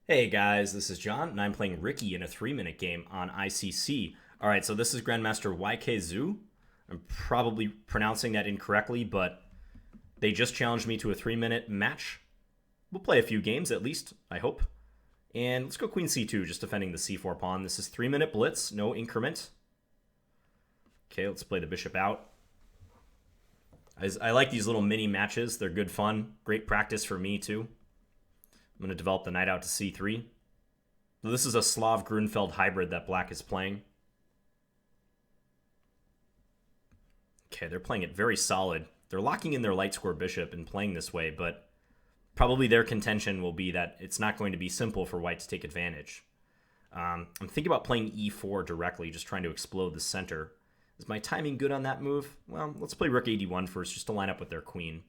Hey guys, this is John, and I'm playing Ricky in a 3-minute game on ICC. Alright, so this is Grandmaster Wieqi Zhou. I'm probably pronouncing that incorrectly, but they just challenged me to a 3-minute match. We'll play a few games at least, I hope. And let's go Queen C2, just defending the C4 pawn. This is 3-minute blitz, no increment. Okay, let's play the bishop out. I like these little mini matches. They're good fun. Great practice for me, too. I'm going to develop the knight out to c3. So this is a Slav-Grunfeld hybrid that black is playing. Okay, they're playing it very solid. They're locking in their light square bishop and playing this way, but probably their contention will be that it's not going to be simple for white to take advantage. I'm thinking about playing e4 directly, just trying to explode the center. Is my timing good on that move? Well, let's play rook a1 first, just to line up with their queen.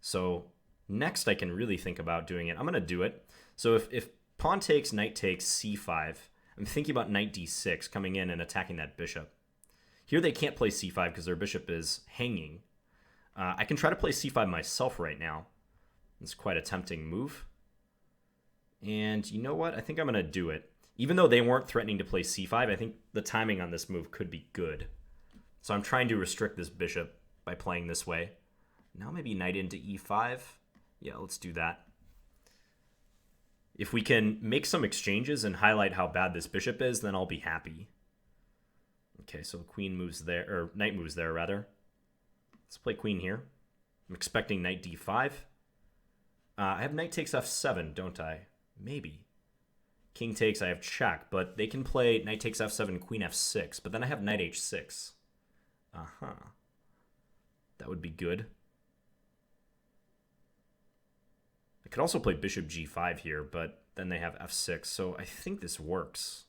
So next I can really think about doing it. I'm going to do it. So if pawn takes, knight takes, c5, I'm thinking about knight d6 coming in and attacking that bishop. Here they can't play c5 because their bishop is hanging. I can try to play c5 myself right now. It's quite a tempting move. And you know what? I think I'm going to do it. Even though they weren't threatening to play c5, I think the timing on this move could be good. So I'm trying to restrict this bishop by playing this way. Now maybe knight into e5. Yeah, let's do that. If we can make some exchanges and highlight how bad this bishop is, then I'll be happy. Okay, so queen moves there, or knight moves there, rather. Let's play queen here. I'm expecting knight d5. I have knight takes f7, don't I? Maybe. King takes, I have check, but they can play knight takes f7, queen f6, but then I have knight h6. That would be good. I could also play bishop g5 here, but then they have f6, so I think this works.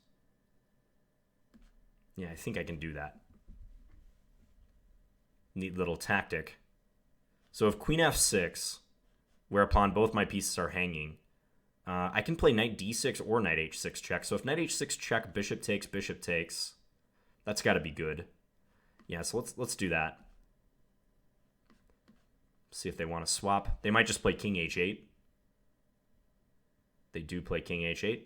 Yeah, I think I can do that. Neat little tactic. So if queen f6, whereupon both my pieces are hanging, I can play knight d6 or knight h6 check. So if knight h6 check, bishop takes, that's got to be good. Yeah, so let's do that. See if they want to swap. They might just play king h8. They do play king h8.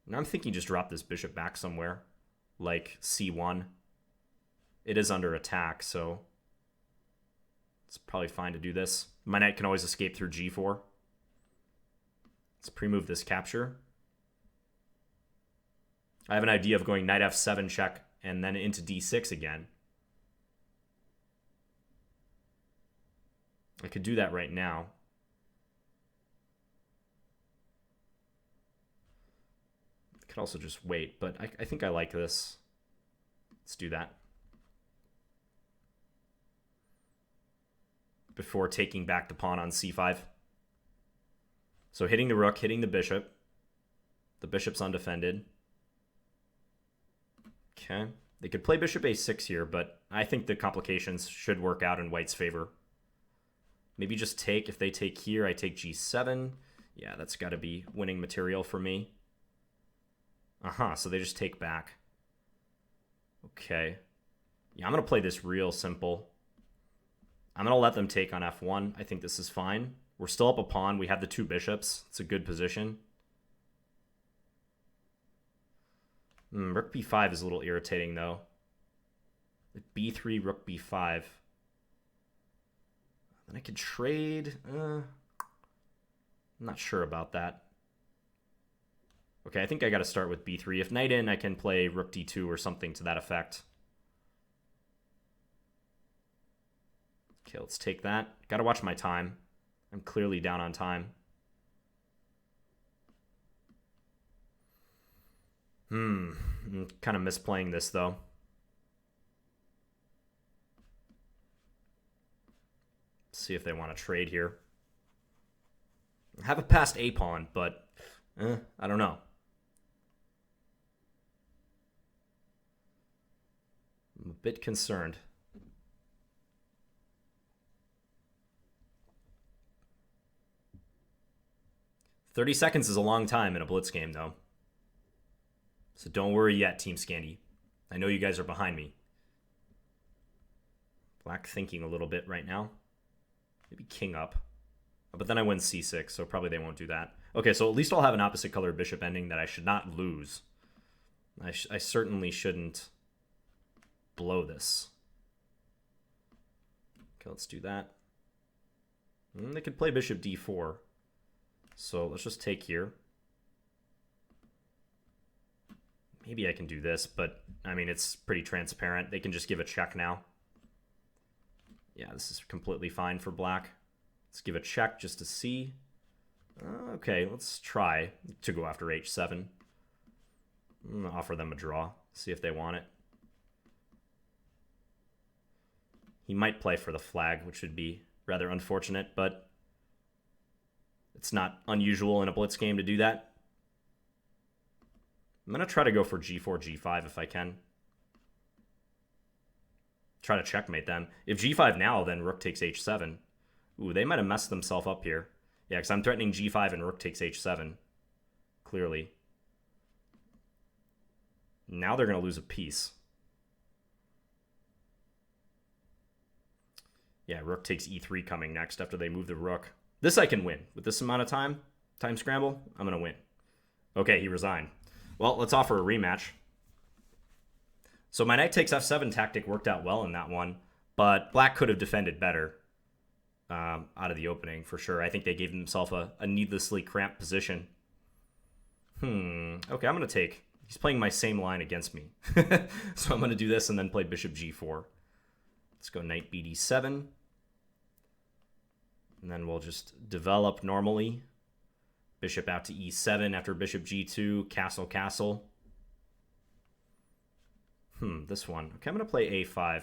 Now I'm thinking just drop this bishop back somewhere, like c1. It is under attack, so it's probably fine to do this. My knight can always escape through g4. Let's pre-move this capture. I have an idea of going knight f7 check and then into d6 again. I could do that right now. I could also just wait, but I think I like this. Let's do that. Before taking back the pawn on c5. So hitting the rook, hitting the bishop. The bishop's undefended. Okay. They could play bishop a6 here, but I think the complications should work out in white's favor. Maybe just take. If they take here, I take g7. Yeah, that's got to be winning material for me. So they just take back. Okay. Yeah, I'm going to play this real simple. I'm going to let them take on f1. I think this is fine. We're still up a pawn. We have the two bishops. It's a good position. Rook b5 is a little irritating, though. b3, rook b5. Then I could trade. I'm not sure about that. Okay, I think I got to start with b3. If knight in, I can play rook d2 or something to that effect. Okay, let's take that. Got to watch my time. I'm clearly down on time. I'm kind of misplaying this, though. See if they want to trade here. I have a passed a pawn, but I don't know. I'm a bit concerned. "30 seconds is a long time in a blitz game, though. So don't worry yet, Team Scandy. I know you guys are behind me." Black thinking a little bit right now. Maybe king up. But then I win c6, so probably they won't do that. Okay, so at least I'll have an opposite color bishop ending that I should not lose. I certainly shouldn't blow this. Okay, let's do that. And they could play bishop d4. So let's just take here. Maybe I can do this, but I mean, it's pretty transparent. They can just give a check now. Yeah, this is completely fine for black. Let's give a check just to see. Okay, let's try to go after h7. I'm gonna offer them a draw, see if they want it. He might play for the flag, which would be rather unfortunate, but it's not unusual in a blitz game to do that. I'm gonna try to go for g4, g5 if I can. Try to checkmate them. If g5 now, then rook takes h7. Ooh, they might have messed themselves up here. Yeah, because I'm threatening g5 and rook takes h7. Clearly. Now they're going to lose a piece. Yeah, rook takes e3 coming next after they move the rook. This I can win. With this amount of time scramble, I'm going to win. Okay, he resigned. Well, let's offer a rematch. So my knight takes f7 tactic worked out well in that one, but black could have defended better out of the opening for sure. I think they gave themselves a needlessly cramped position. Okay, I'm going to take. He's playing my same line against me. So I'm going to do this and then play bishop g4. Let's go knight bd7. And then we'll just develop normally. Bishop out to e7 after bishop g2, castle, castle. This one. Okay, I'm going to play a5.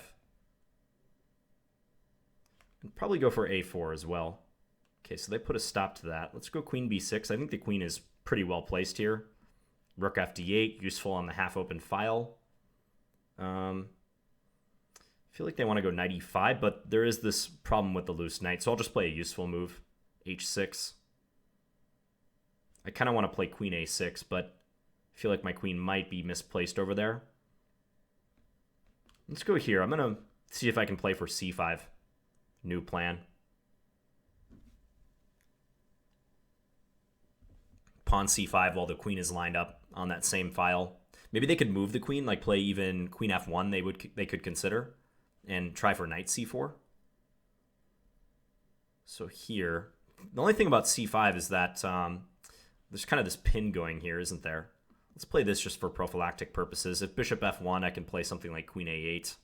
And probably go for a4 as well. Okay, so they put a stop to that. Let's go queen b6. I think the queen is pretty well placed here. Rook f d8, useful on the half-open file. I feel like they want to go knight e5, but there is this problem with the loose knight, so I'll just play a useful move. h6. I kind of want to play queen a6, but I feel like my queen might be misplaced over there. Let's go here. I'm going to see if I can play for c5. New plan. Pawn c5 while the queen is lined up on that same file. Maybe they could move the queen, like play even queen f1 they could consider, and try for knight c4. So here, the only thing about c5 is that there's kind of this pin going here, isn't there? Let's play this just for prophylactic purposes. If bishop f1, I can play something like queen a8.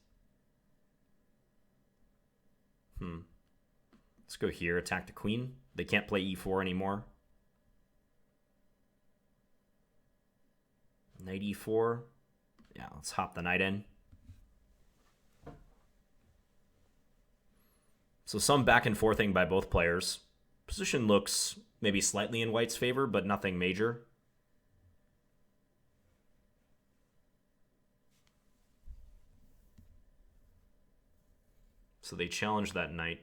Let's go here, attack the queen. They can't play e4 anymore. Knight e4. Yeah, let's hop the knight in. So some back and forthing by both players. Position looks maybe slightly in white's favor, but nothing major. So they challenge that knight.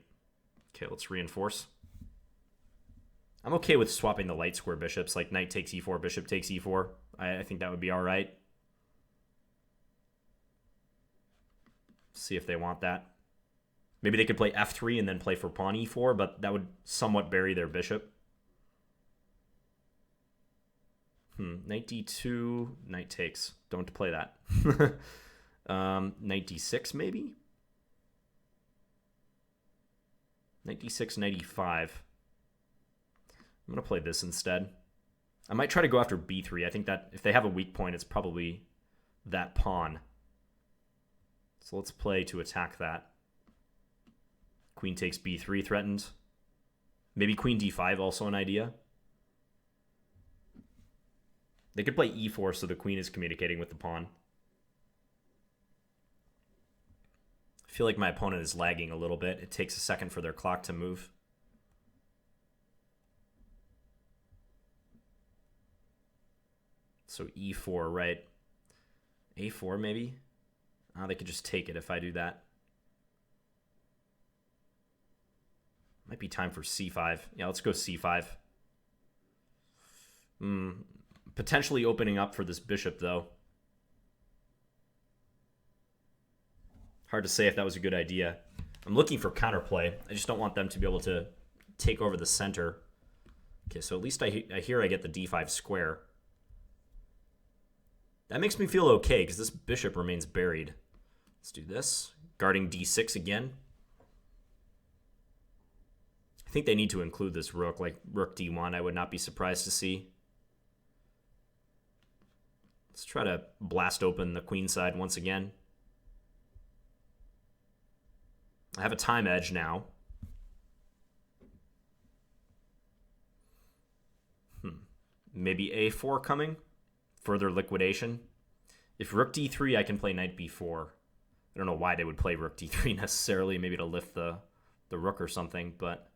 Okay, let's reinforce. I'm okay with swapping the light square bishops, like knight takes e4, bishop takes e4. I think that would be all right. See if they want that. Maybe they could play f3 and then play for pawn e4, but that would somewhat bury their bishop. Knight d2, knight takes. Don't play that. Knight d6 maybe? Knight d6, knight e5. I'm going to play this instead. I might try to go after b3. I think that if they have a weak point, it's probably that pawn. So let's play to attack that. Queen takes b3 threatened. Maybe queen d5 also an idea. They could play e4 so the queen is communicating with the pawn. I feel like my opponent is lagging a little bit. It takes a second for their clock to move. So e4, right? a4 maybe? Oh, they could just take it if I do that. Might be time for c5. Yeah, let's go c5. Potentially opening up for this bishop, though. Hard to say if that was a good idea. I'm looking for counterplay. I just don't want them to be able to take over the center. Okay, so at least I hear I get the d5 square. That makes me feel okay, because this bishop remains buried. Let's do this. Guarding d6 again. I think they need to include this rook, like rook d1, I would not be surprised to see. Let's try to blast open the queen side once again. I have a time edge now. Maybe a4 coming. Further liquidation. If rook d3, I can play knight b4. I don't know why they would play rook d3 necessarily. Maybe to lift the rook or something, but...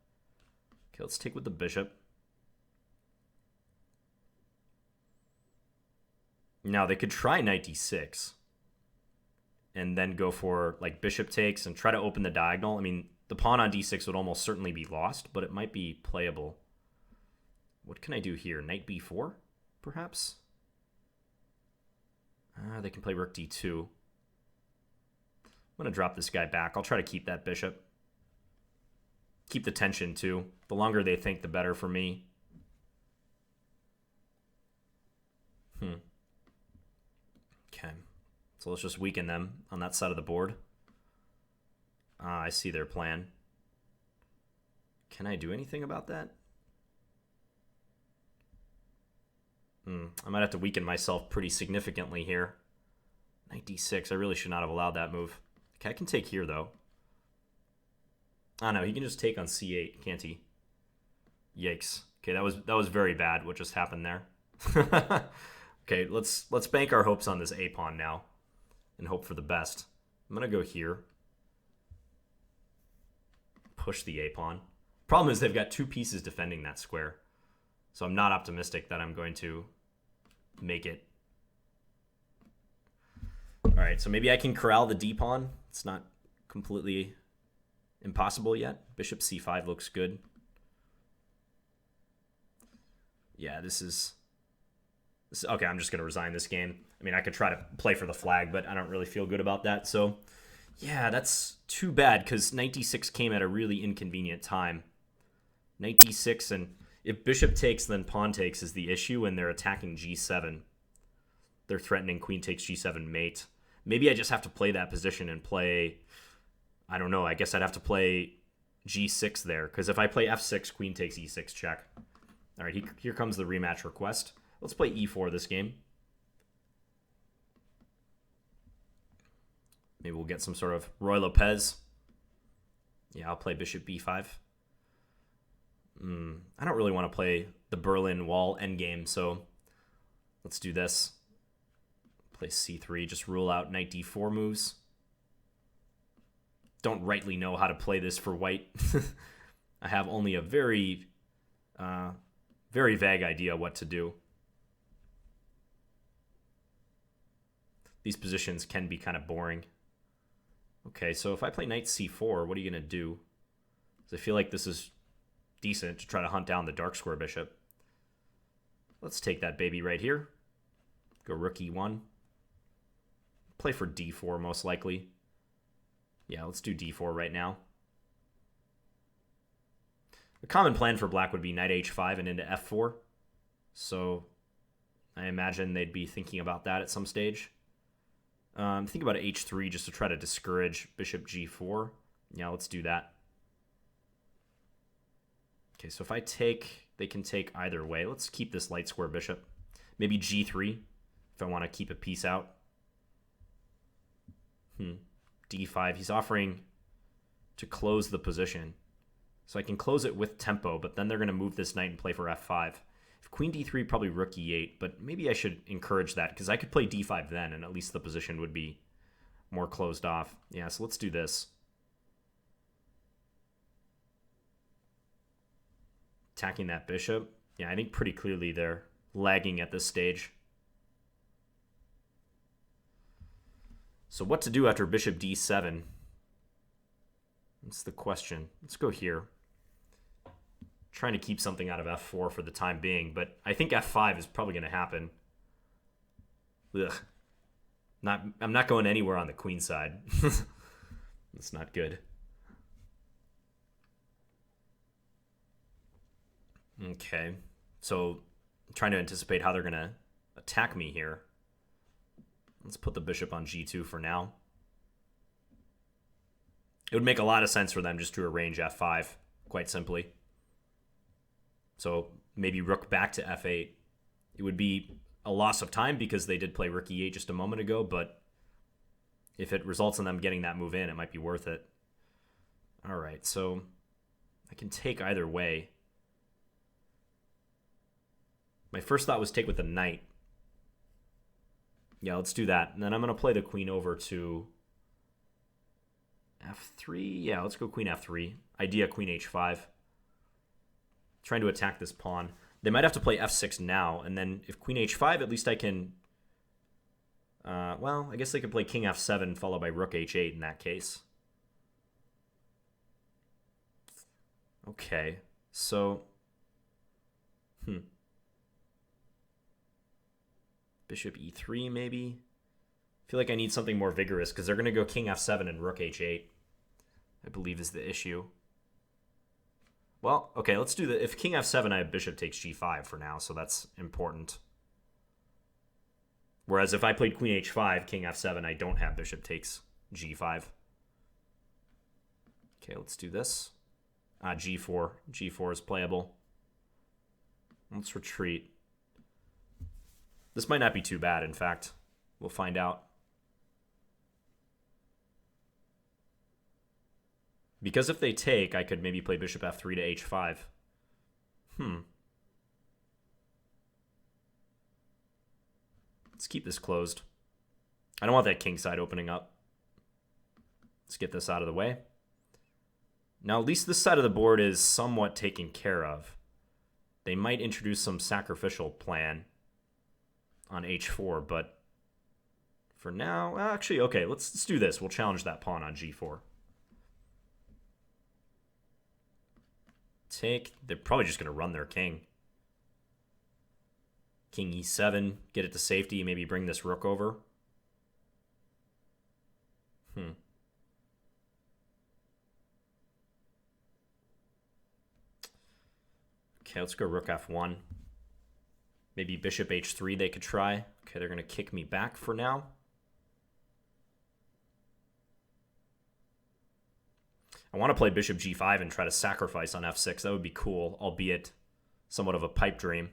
Okay, let's take with the bishop. Now, they could try knight d6. And then go for, like, bishop takes and try to open the diagonal. I mean, the pawn on d6 would almost certainly be lost, but it might be playable. What can I do here? Knight b4, perhaps? They can play rook d2. I'm going to drop this guy back. I'll try to keep that bishop. Keep the tension, too. The longer they think, the better for me. Okay. So let's just weaken them on that side of the board. I see their plan. Can I do anything about that? I might have to weaken myself pretty significantly here. Knight d6. I really should not have allowed that move. Okay, I can take here, though. Oh, no, he can just take on c8, can't he? Yikes. Okay, that was very bad, what just happened there. Okay, let's bank our hopes on this a-pawn now and hope for the best. I'm going to go here. Push the a-pawn. Problem is they've got two pieces defending that square. So I'm not optimistic that I'm going to make it. All right, so maybe I can corral the d-pawn. It's not completely impossible yet. Bishop c5 looks good. Yeah, this is okay. I'm just going to resign this game. I mean, I could try to play for the flag, but I don't really feel good about that. So, yeah, that's too bad because knight d6 came at a really inconvenient time. Knight d6, and if bishop takes, then pawn takes is the issue, and they're attacking g7. They're threatening queen takes g7 mate. Maybe I just have to play that position and play... I don't know. I guess I'd have to play g6 there, because if I play f6, queen takes e6 check. All right, here comes the rematch request. Let's play e4 this game. Maybe we'll get some sort of Roy Lopez. Yeah, I'll play bishop b5. I don't really want to play the Berlin Wall endgame, so let's do this. Play c3, just rule out knight d4 moves. Don't rightly know how to play this for white. I have only a very vague idea what to do. These positions can be kind of boring. Okay, so if I play knight c4, what are you going to do? Because I feel like this is decent to try to hunt down the dark square bishop. Let's take that baby right here. Go rook e1. Play for d4 most likely. Yeah, let's do d4 right now. The common plan for black would be knight h5 and into f4. So I imagine they'd be thinking about that at some stage. Think about h3 just to try to discourage bishop g4. Yeah, let's do that. Okay, so if I take, they can take either way. Let's keep this light square bishop. Maybe g3 if I want to keep a piece out. D5. He's offering to close the position. So I can close it with tempo, but then they're going to move this knight and play for f5. If queen d3, probably rook e8, but maybe I should encourage that because I could play d5 then, and at least the position would be more closed off. Yeah, so let's do this. Attacking that bishop. Yeah, I think pretty clearly they're lagging at this stage. So what to do after bishop d7? That's the question. Let's go here. Trying to keep something out of f4 for the time being, but I think f5 is probably going to happen. Ugh. I'm not going anywhere on the queen side. That's not good. Okay. So I'm trying to anticipate how they're going to attack me here. Let's put the bishop on g2 for now. It would make a lot of sense for them just to arrange f5, quite simply. So maybe rook back to f8. It would be a loss of time because they did play rook e8 just a moment ago, but if it results in them getting that move in, it might be worth it. All right, so I can take either way. My first thought was take with the knight. Yeah, let's do that. And then I'm going to play the queen over to f3. Yeah, let's go queen f3. Idea queen h5. Trying to attack this pawn. They might have to play f6 now, and then if queen h5, at least I can... well, I guess they could play king f7 followed by rook h8 in that case. Okay, so... Bishop e3, maybe? I feel like I need something more vigorous, because they're going to go king f7 and rook h8, I believe is the issue. Well, okay, let's do the... If king f7, I have bishop takes g5 for now, so that's important. Whereas if I played queen h5, king f7, I don't have bishop takes g5. Okay, let's do this. G4. G4 is playable. Let's retreat. This might not be too bad, in fact. We'll find out. Because if they take, I could maybe play bishop f3 to h5. Let's keep this closed. I don't want that king side opening up. Let's get this out of the way. Now, at least this side of the board is somewhat taken care of. They might introduce some sacrificial plan on h4, but for now, actually, okay, let's do this. We'll challenge that pawn on g4. Take. They're probably just going to run their king. King e7, get it to safety, maybe bring this rook over. Okay, let's go rook f1. Maybe bishop h3 they could try. Okay, they're going to kick me back for now. I want to play bishop g5 and try to sacrifice on f6. That would be cool, albeit somewhat of a pipe dream.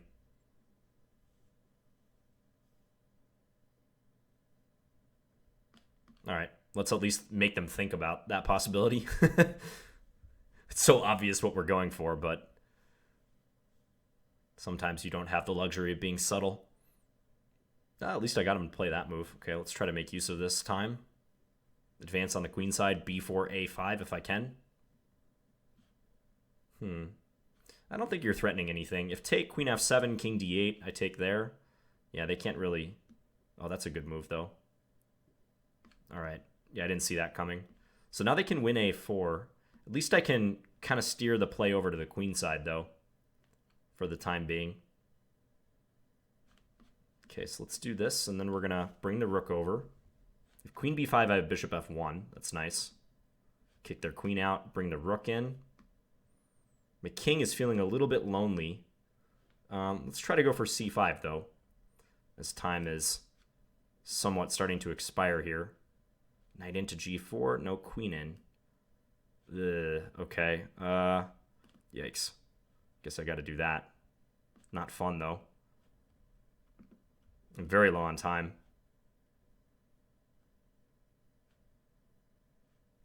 All right, let's at least make them think about that possibility. It's so obvious what we're going for, but sometimes you don't have the luxury of being subtle. At least I got him to play that move. Okay, let's try to make use of this time. Advance on the queen side, b4, a5 if I can. I don't think you're threatening anything. If take, queen f7, king d8, I take there. Yeah, they can't really... Oh, that's a good move, though. All right. Yeah, I didn't see that coming. So now they can win a4. At least I can kind of steer the play over to the queen side, though, for the time being. Okay, so let's do this, and then we're going to bring the rook over. If queen b5, I have bishop f1. That's nice. Kick their queen out, bring the rook in. My king is feeling a little bit lonely. Let's try to go for c5, though, as time is somewhat starting to expire here. Knight into g4, no queen in. Okay. Yikes. Guess I got to do that. Not fun, though. I'm very low on time.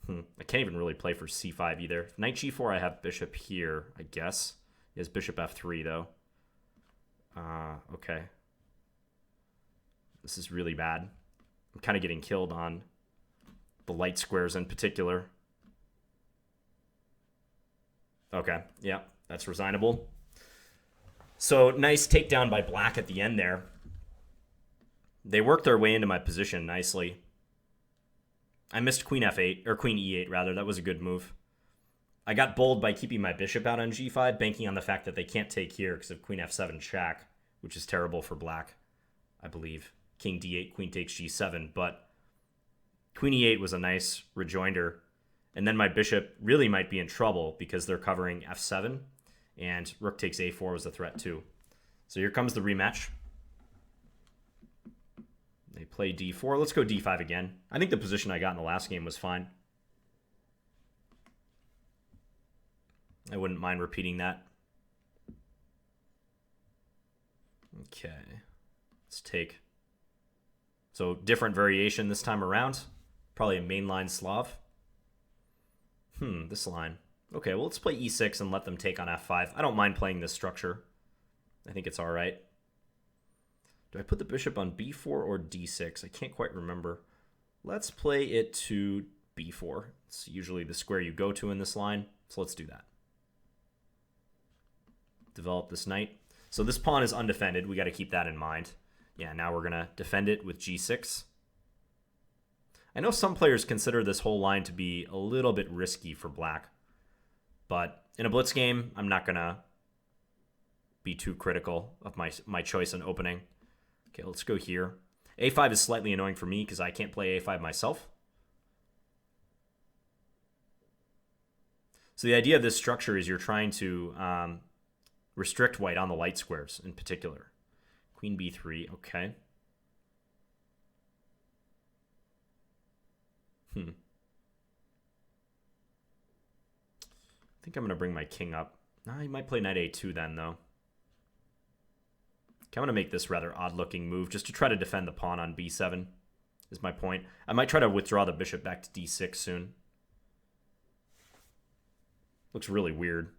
I can't even really play for c5 either. Knight g4, I have bishop here, I guess. He has bishop f3, though. Okay. This is really bad. I'm kind of getting killed on the light squares in particular. Okay, yeah, that's resignable. So, nice takedown by black at the end there. They worked their way into my position nicely. I missed queen f8, or queen e8 rather. That was a good move. I got bold by keeping my bishop out on g5, banking on the fact that they can't take here because of queen f7 check, which is terrible for black, I believe. King d8, queen takes g7, but queen e8 was a nice rejoinder. And then my bishop really might be in trouble because they're covering f7. and rook takes a4 was a threat too. So here comes the rematch. They play d4. Let's go d5 again. I think the position I got in the last game was fine. I wouldn't mind repeating that. Okay. Let's take. So different variation this time around. Probably a mainline Slav. This line. Okay, well, let's play e6 and let them take on f5. I don't mind playing this structure. I think it's all right. Do I put the bishop on b4 or d6? I can't quite remember. Let's play it to b4. It's usually the square you go to in this line, so let's do that. Develop this knight. So this pawn is undefended. We got to keep that in mind. Yeah, now we're going to defend it with g6. I know some players consider this whole line to be a little bit risky for black, but in a blitz game, I'm not going to be too critical of my choice in opening. Okay, let's go here. a5 is slightly annoying for me because I can't play a5 myself. So the idea of this structure is you're trying to restrict white on the light squares in particular. Queen b3, okay. I think I'm going to bring my king up. He might play knight a2 then, though. Okay, I'm going to make this rather odd-looking move just to try to defend the pawn on b7 is my point. I might try to withdraw the bishop back to d6 soon. Looks really weird.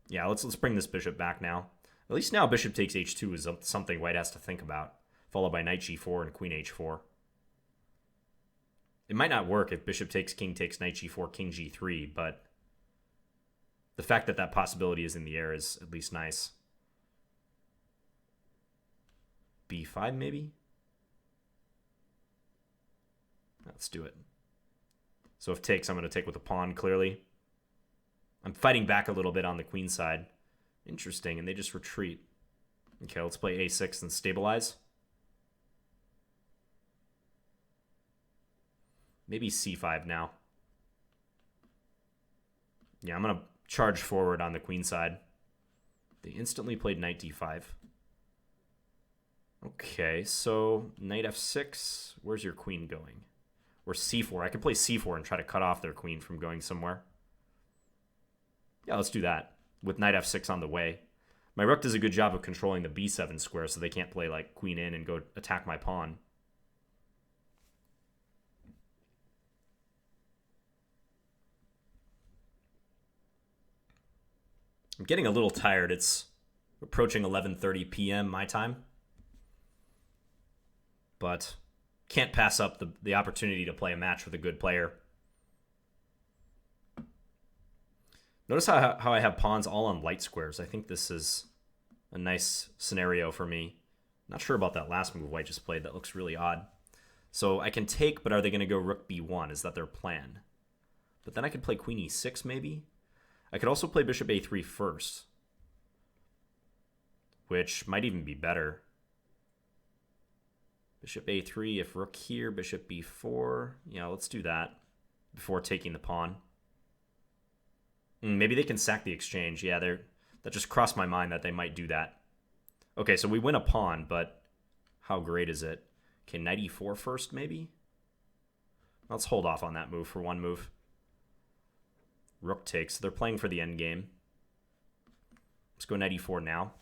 Yeah, let's bring this bishop back now. At least now bishop takes h2 is something white has to think about, followed by knight g4 and queen h4. It might not work if bishop takes knight g4, king g3, but the fact that that possibility is in the air is at least nice. b5 maybe? Let's do it. So if takes, I'm going to take with a pawn, clearly. I'm fighting back a little bit on the queen side. Interesting, and they just retreat. Okay, let's play a6 and stabilize. Maybe c5 now. Yeah, I'm going to charge forward on the queen side. They instantly played knight d5. Okay, so knight f6. Where's your queen going? Or c4. I could play c4 and try to cut off their queen from going somewhere. Yeah, let's do that. With knight f6 on the way. My rook does a good job of controlling the b7 square, so they can't play like queen in and go attack my pawn. I'm getting a little tired. It's approaching 11:30 p.m. my time. But can't pass up the opportunity to play a match with a good player. Notice how I have pawns all on light squares. I think this is a nice scenario for me. Not sure about that last move white just played. That looks really odd. So I can take, but are they going to go rook b1? Is that their plan? But then I could play queen e6 maybe? I could also play bishop a3 first, which might even be better. Bishop a3, if rook here, bishop b4. Yeah, let's do that before taking the pawn. Maybe they can sack the exchange. Yeah, that just crossed my mind that they might do that. Okay, so we win a pawn, but how great is it? Okay, knight e4 first, maybe? Let's hold off on that move for one move. Rook takes. They're playing for the endgame. Let's go knight e4 now.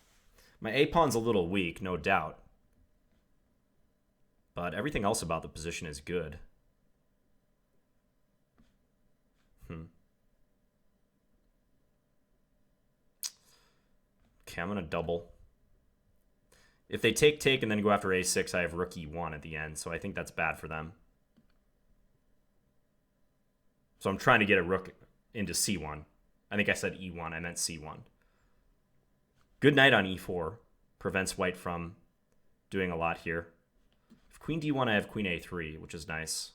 My a-pawn's a little weak, no doubt. But everything else about the position is good. Okay, I'm going to double. If they take, and then go after a6, I have rook e1 at the end, so I think that's bad for them. So I'm trying to get a rook into c1. I think I said e1, I meant c1. Good knight on e4 prevents white from doing a lot here. If queen d1, I have queen a3, which is nice.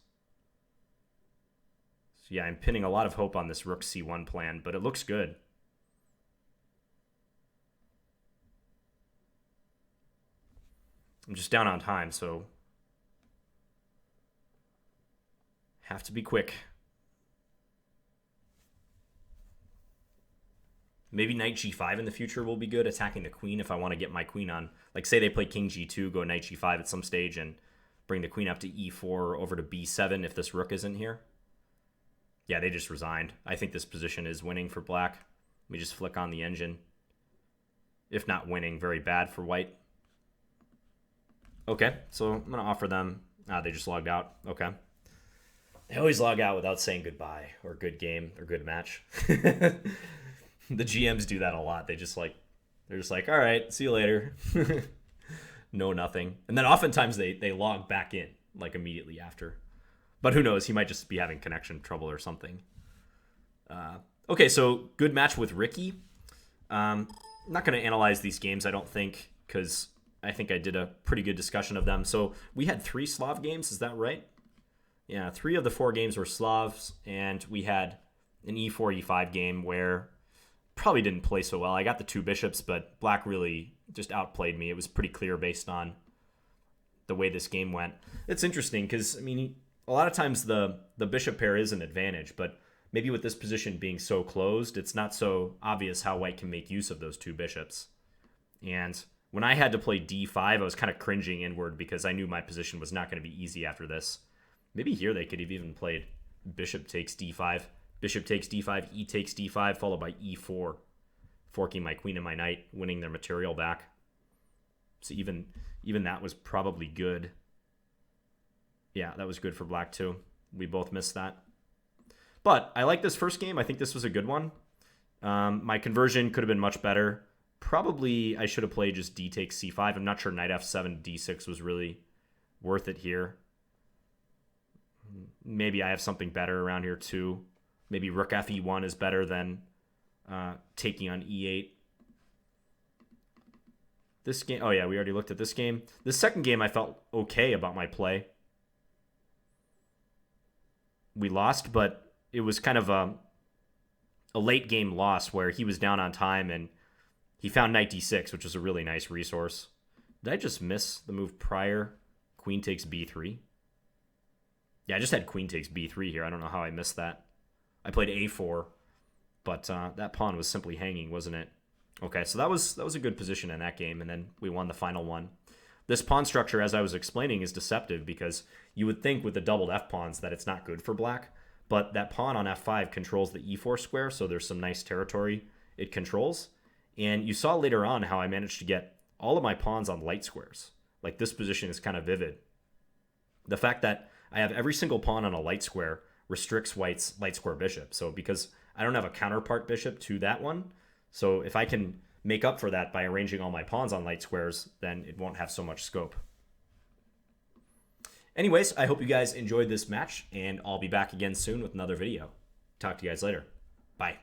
So yeah, I'm pinning a lot of hope on this rook c1 plan, but it looks good. I'm just down on time, so have to be quick. Maybe knight g5 in the future will be good, attacking the queen if I want to get my queen on. Like, say they play king g2, go knight g5 at some stage, and bring the queen up to e4 or over to b7 if this rook isn't here. Yeah, they just resigned. I think this position is winning for black. Let me just flick on the engine. If not winning, very bad for white. Okay, so I'm going to offer them... they just logged out. Okay. They always log out without saying goodbye or good game or good match. The GMs do that a lot. They're just like, all right, see you later. No, nothing. And then oftentimes they log back in like immediately after. But who knows? He might just be having connection trouble or something. Okay, so good match with Ricky. I'm not going to analyze these games, I don't think, because I think I did a pretty good discussion of them. So we had 3 Slav games, is that right? Yeah, 3 of the 4 games were Slavs, and we had an e4, e5 game where probably didn't play so well. I got the 2 bishops, but black really just outplayed me. It was pretty clear based on the way this game went. It's interesting because, I mean, a lot of times the bishop pair is an advantage, but maybe with this position being so closed, it's not so obvious how white can make use of those 2 bishops. And when I had to play d5, I was kind of cringing inward because I knew my position was not going to be easy after this. Maybe here they could have even played bishop takes d5. Bishop takes d5, e takes d5, followed by e4, forking my queen and my knight, winning their material back. So even that was probably good. Yeah, that was good for black too. We both missed that. But I like this first game. I think this was a good one. My conversion could have been much better. Probably I should have played just d takes c5. I'm not sure knight f7, d6 was really worth it here. Maybe I have something better around here too. Maybe rook fe1 is better than taking on e8. This game, oh yeah, we already looked at this game. The second game I felt okay about my play. We lost, but it was kind of a late game loss where he was down on time and he found knight d6, which was a really nice resource. Did I just miss the move prior? Queen takes b3. Yeah, I just had queen takes b3 here. I don't know how I missed that. I played a4, but that pawn was simply hanging, wasn't it? Okay, so that was a good position in that game, and then we won the final one. This pawn structure, as I was explaining, is deceptive because you would think with the doubled f-pawns that it's not good for black, but that pawn on f5 controls the e4 square, so there's some nice territory it controls. And you saw later on how I managed to get all of my pawns on light squares. Like, this position is kind of vivid. The fact that I have every single pawn on a light square restricts white's light square bishop. So because I don't have a counterpart bishop to that one, so if I can make up for that by arranging all my pawns on light squares, then it won't have so much scope. Anyways, I hope you guys enjoyed this match, and I'll be back again soon with another video. Talk to you guys later. Bye.